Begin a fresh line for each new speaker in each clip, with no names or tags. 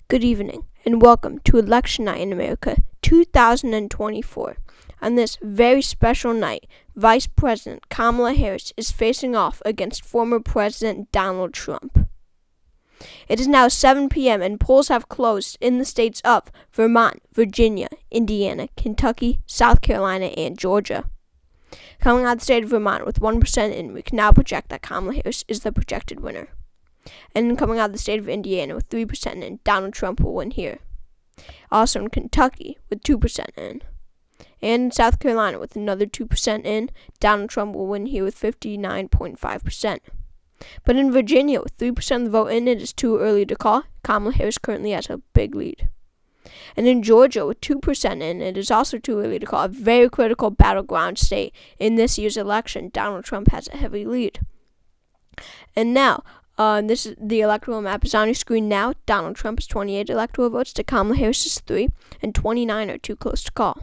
Good evening, and welcome to Election Night in America 2024. On this very special night, Vice President Kamala Harris is facing off against former President Donald Trump. It is now 7 p.m. and polls have closed in the states of Vermont, Virginia, Indiana, Kentucky, South Carolina, and Georgia. Coming out of the state of Vermont with 1% in, we can now project that Kamala Harris is the projected winner. And coming out of the state of Indiana with 3% in, Donald Trump will win here. Also in Kentucky with 2% in. And in South Carolina with another 2% in, Donald Trump will win here with 59.5%. But in Virginia with 3% of the vote in, it is too early to call. Kamala Harris currently has a big lead. And in Georgia with 2% in, it is also too early to call. A very critical battleground state in this year's election. Donald Trump has a heavy lead. And now, this is the electoral map is on your screen now. Donald Trump has 28 electoral votes to Kamala Harris's 3, and 29 are too close to call.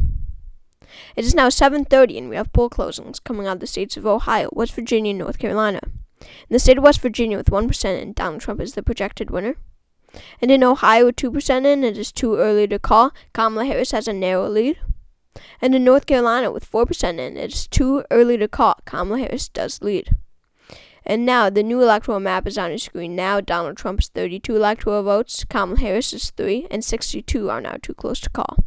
It is now 7:30, and we have poll closings coming out of the states of Ohio, West Virginia, and North Carolina. In the state of West Virginia with 1% in, Donald Trump is the projected winner. And in Ohio with 2% in, it is too early to call. Kamala Harris has a narrow lead. And in North Carolina with 4% in, it is too early to call. Kamala Harris does lead. And now, the new electoral map is on your screen now. Donald Trump has 32 electoral votes. Kamala Harris is 3, and 62 are now too close to call.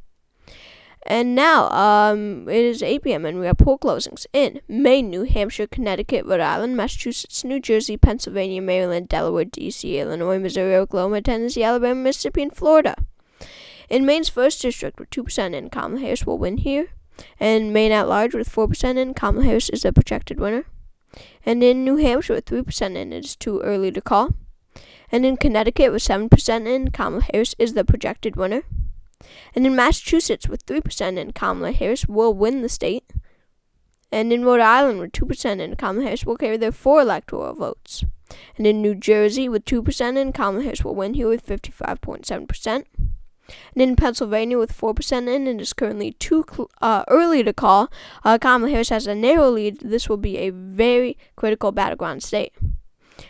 And now, it is 8 p.m., and we have poll closings in Maine, New Hampshire, Connecticut, Rhode Island, Massachusetts, New Jersey, Pennsylvania, Maryland, Delaware, D.C., Illinois, Missouri, Oklahoma, Tennessee, Alabama, Mississippi, and Florida. In Maine's 1st district with 2% in, Kamala Harris will win here. And Maine at large with 4% in, Kamala Harris is the projected winner. And in New Hampshire with 3% in, it is too early to call. And in Connecticut with 7% in, Kamala Harris is the projected winner. And in Massachusetts with 3% in, Kamala Harris will win the state. And in Rhode Island with 2% in, Kamala Harris will carry their 4 electoral votes. And in New Jersey with 2% in, Kamala Harris will win here with 55.7%. And in Pennsylvania with 4% in, it is currently too early to call. Kamala Harris has a narrow lead. This will be a very critical battleground state.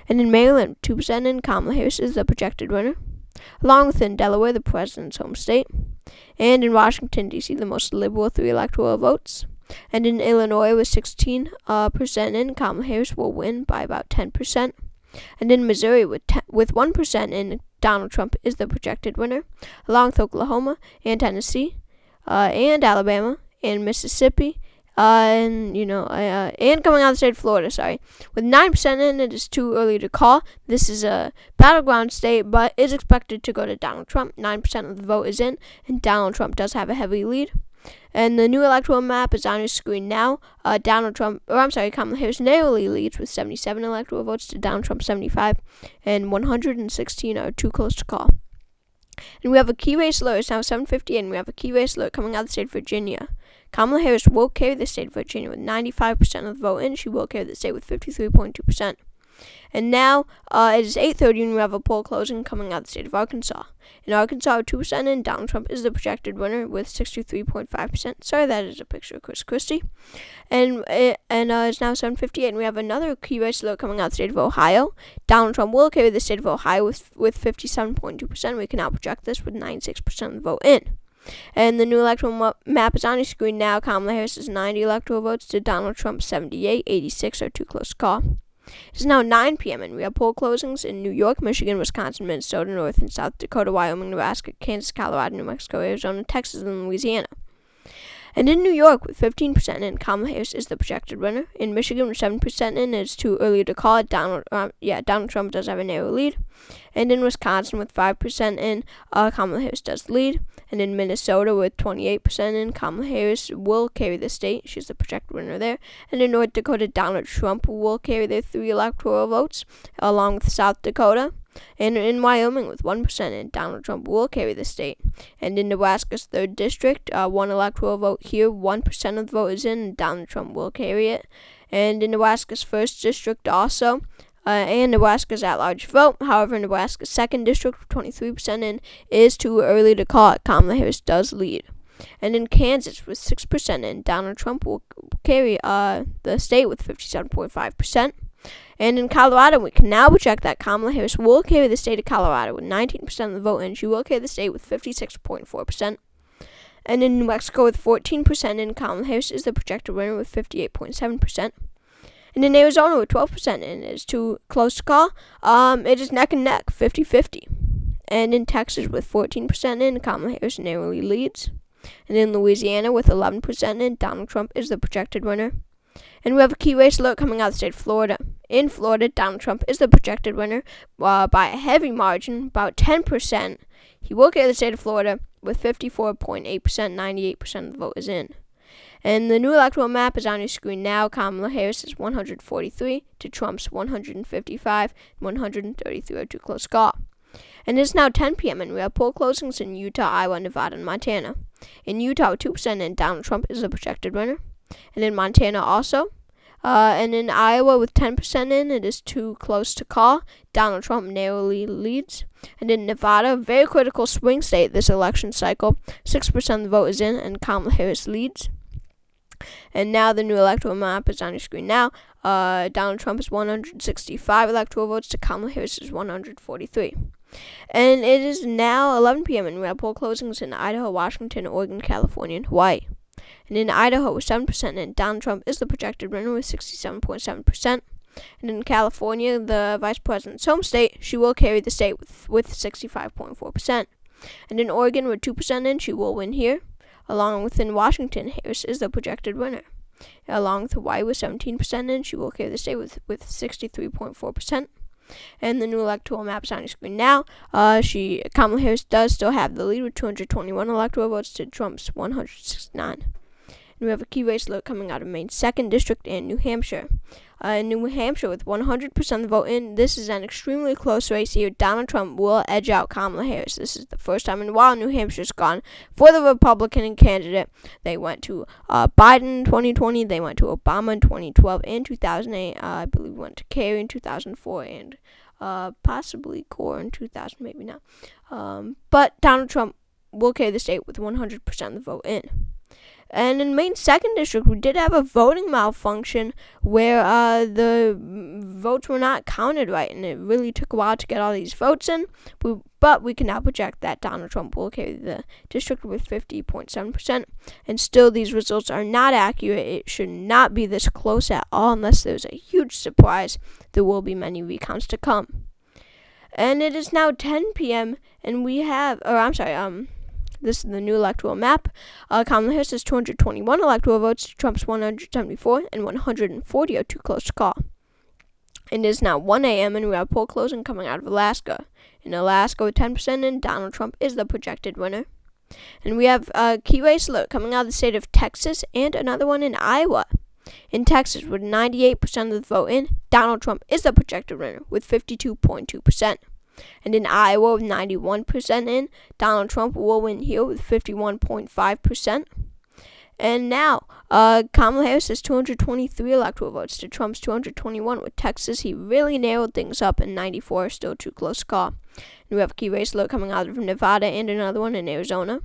And in Maryland, 2% in, Kamala Harris is the projected winner. Along with in Delaware, the president's home state. And in Washington, D.C., the most liberal 3 electoral votes. And in Illinois with 16% in, Kamala Harris will win by about 10%. And in Missouri with 1% in, Donald Trump is the projected winner, along with Oklahoma and Tennessee, and Alabama and Mississippi, and coming out of the state of Florida. With 9% in, it is too early to call. This is a battleground state, but is expected to go to Donald Trump. 9% of the vote is in, and Donald Trump does have a heavy lead. And the new electoral map is on your screen now. Kamala Harris narrowly leads with 77 electoral votes to Donald Trump 75, and 116 are too close to call. And we have a key race alert. It's now 7:50, and we have a key race alert coming out of the state of Virginia. Kamala Harris will carry the state of Virginia with 95% of the vote in. She will carry the state with 53.2%. And now, it is 8:30, and we have a poll closing coming out of the state of Arkansas. In Arkansas, with 2% in, Donald Trump is the projected winner with 63.5%. Sorry, that is a picture of Chris Christie. And it's now 7:58, and we have another key race alert coming out of the state of Ohio. Donald Trump will carry the state of Ohio with 57.2%. We can now project this with 96% of the vote in. And the new electoral map is on your screen now. Kamala Harris has 90 electoral votes to Donald Trump 78. 86 are too close to call. It is now 9 p.m., and we have poll closings in New York, Michigan, Wisconsin, Minnesota, North and South Dakota, Wyoming, Nebraska, Kansas, Colorado, New Mexico, Arizona, Texas, and Louisiana. And in New York, with 15% in, Kamala Harris is the projected winner. In Michigan, with 7% in, it's too early to call it. Donald Trump does have a narrow lead. And in Wisconsin, with 5% in, Kamala Harris does lead. And in Minnesota, with 28% in, Kamala Harris will carry the state. She's the projected winner there. And in North Dakota, Donald Trump will carry their 3 electoral votes, along with South Dakota. And in Wyoming, with 1% in, Donald Trump will carry the state. And in Nebraska's 3rd district, 1 electoral vote here, 1% of the vote is in, and Donald Trump will carry it. And in Nebraska's 1st district also, and Nebraska's at-large vote. However, Nebraska's 2nd district, with 23% in, is too early to call it. Kamala Harris does lead. And in Kansas, with 6% in, Donald Trump will carry the state with 57.5%. And in Colorado, we can now project that Kamala Harris will carry the state of Colorado with 19% of the vote, and she will carry the state with 56.4%. And in New Mexico, with 14%, and Kamala Harris is the projected winner with 58.7%. And in Arizona, with 12%, and it is too close to call, it is neck and neck, 50-50. And in Texas, with 14%, and Kamala Harris narrowly leads. And in Louisiana, with 11%, and Donald Trump is the projected winner. And we have a key race alert coming out of the state of Florida. In Florida, Donald Trump is the projected winner by a heavy margin, about 10%. He will carry the state of Florida with 54.8%, 98% of the vote is in. And the new electoral map is on your screen now. Kamala Harris is 143 to Trump's 155, and 133 are too close to call. And it's now 10 p.m. and we have poll closings in Utah, Iowa, Nevada, and Montana. In Utah, with 2%, and Donald Trump is the projected winner. And in Montana also. And in Iowa, with 10% in, it is too close to call. Donald Trump narrowly leads. And in Nevada, very critical swing state this election cycle, 6% of the vote is in, and Kamala Harris leads. And now the new electoral map is on your screen now. Donald Trump is 165 electoral votes to Kamala Harris is 143. And it is now 11 p.m. and we have poll closings in Idaho, Washington, Oregon, California, and Hawaii. And in Idaho, with 7%, and Donald Trump is the projected winner with 67.7%. And in California, the vice president's home state, she will carry the state with 65.4%. And in Oregon, with 2% in, she will win here. Along with in Washington, Harris is the projected winner. Along with Hawaii, with 17% in, she will carry the state with 63.4%. And the new electoral map is on your screen now. Kamala Harris does still have the lead with 221 electoral votes to Trump's 169. And we have a key race alert coming out of Maine's 2nd District and New Hampshire. In New Hampshire, with 100% of the vote in, this is an extremely close race here. Donald Trump will edge out Kamala Harris. This is the first time in a while New Hampshire's gone for the Republican candidate. They went to Biden in 2020, they went to Obama in 2012 and 2008. I believe went to Kerry in 2004 and possibly Gore in 2000, maybe not. But Donald Trump will carry the state with 100% of the vote in. And in Maine's 2nd District, we did have a voting malfunction where the votes were not counted right, and it really took a while to get all these votes in. But we can now project that Donald Trump will carry the district with 50.7%. And still, these results are not accurate. It should not be this close at all unless there's a huge surprise. There will be many recounts to come. And it is now 10 p.m., and we have, this is the new electoral map. Kamala Harris has 221 electoral votes to Trump's 174, and 140 are too close to call. It is now 1 a.m., and we have poll closing coming out of Alaska. In Alaska, with 10% in, Donald Trump is the projected winner. And we have a key race alert coming out of the state of Texas and another one in Iowa. In Texas, with 98% of the vote in, Donald Trump is the projected winner with 52.2%. And in Iowa, with 91% in, Donald Trump will win here with 51.5%. And now, Kamala Harris has 223 electoral votes to Trump's 221. With Texas, he really narrowed things up, and 94 are still too close to call. And we have a key race alert coming out of Nevada and another one in Arizona.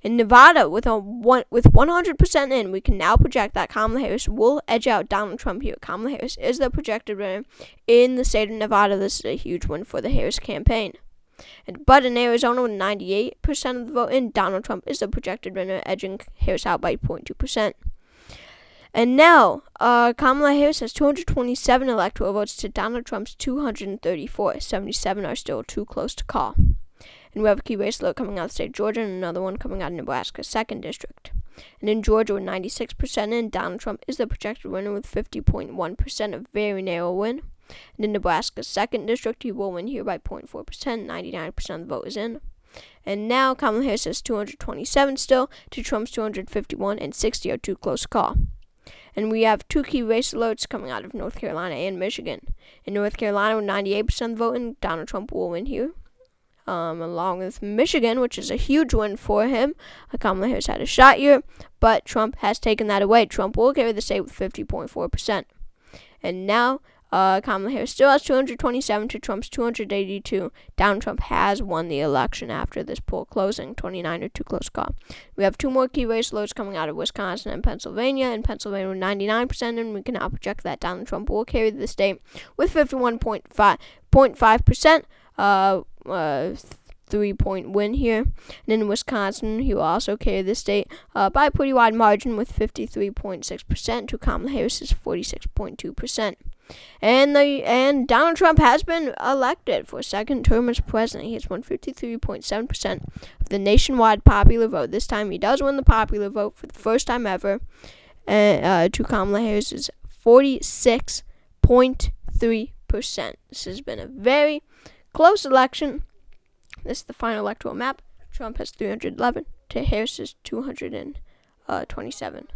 In Nevada, with 100% in, we can now project that Kamala Harris will edge out Donald Trump here. Kamala Harris is the projected winner in the state of Nevada. This is a huge win for the Harris campaign. But in Arizona, with 98% of the vote in, Donald Trump is the projected winner, edging Harris out by 0.2%. And now, Kamala Harris has 227 electoral votes to Donald Trump's 234. 77 are still too close to call. And we have a key race alert coming out of the state of Georgia and another one coming out of Nebraska's 2nd District. And in Georgia, with 96% in, Donald Trump is the projected winner with 50.1%, a very narrow win. And in Nebraska's 2nd District, he will win here by 0.4%. 99% of the vote is in. And now Kamala Harris has 227 still to Trump's 251, and 60 are too close to call. And we have two key race alerts coming out of North Carolina and Michigan. In North Carolina, with 98% of the vote in, Donald Trump will win here. Along with Michigan, which is a huge win for him. Kamala Harris had a shot here, but Trump has taken that away. Trump will carry the state with 50.4%. And now, Kamala Harris still has 227 to Trump's 282. Donald Trump has won the election after this poll closing, 29 to 2 close call. We have two more key race loads coming out of Wisconsin and Pennsylvania. In Pennsylvania, 99%, and we can now project that Donald Trump will carry the state with 51.5%. 3-point win here. And in Wisconsin, he will also carry the state by a pretty wide margin with 53.6% to Kamala Harris's 46.2%. And Donald Trump has been elected for a second term as president. He has won 53.7% of the nationwide popular vote. This time he does win the popular vote for the first time ever to Kamala Harris's 46.3%. This has been a very close election. This is the final electoral map. Trump has 311 to Harris's 227.